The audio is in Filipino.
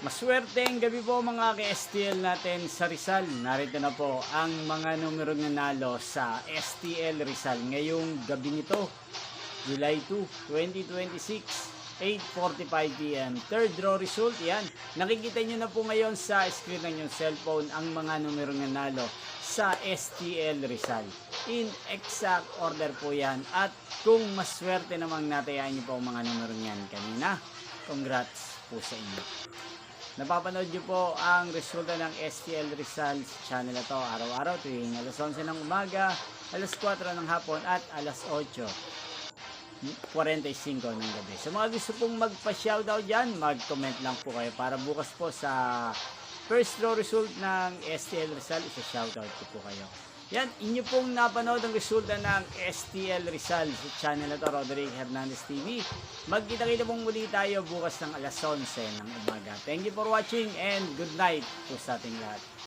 Maswerteng gabi po mga ka-STL natin sa Rizal. Narito na po ang mga numero nanalo sa STL Rizal ngayong gabi nito, July 2, 2026, 8:45 PM. Third draw result, yan. Nakikita nyo na po ngayon sa screen ng inyong cellphone ang mga numero nanalo sa STL Rizal. In exact order po yan. At kung maswerte namang natayaan nyo po ang mga numero yan kanina, congrats po sa inyo. Napapanood nyo po ang resulta ng STL Rizal sa channel na to araw-araw tuwing alas 11 ng umaga, alas 4 ng hapon at alas 8:45 ng gabi. Sa mga gusto pong magpa-shoutout dyan, mag-comment lang po kayo para bukas po sa first draw result ng STL Rizal, isa-shoutout ko po kayo. Yan, inyo pong napanood ang resulta ng STL Rizal sa channel na to, Roderick Hernandez TV. Magkita-kita pong muli tayo bukas ng alas 11 ng umaga. Thank you for watching and good night po sa ating lahat.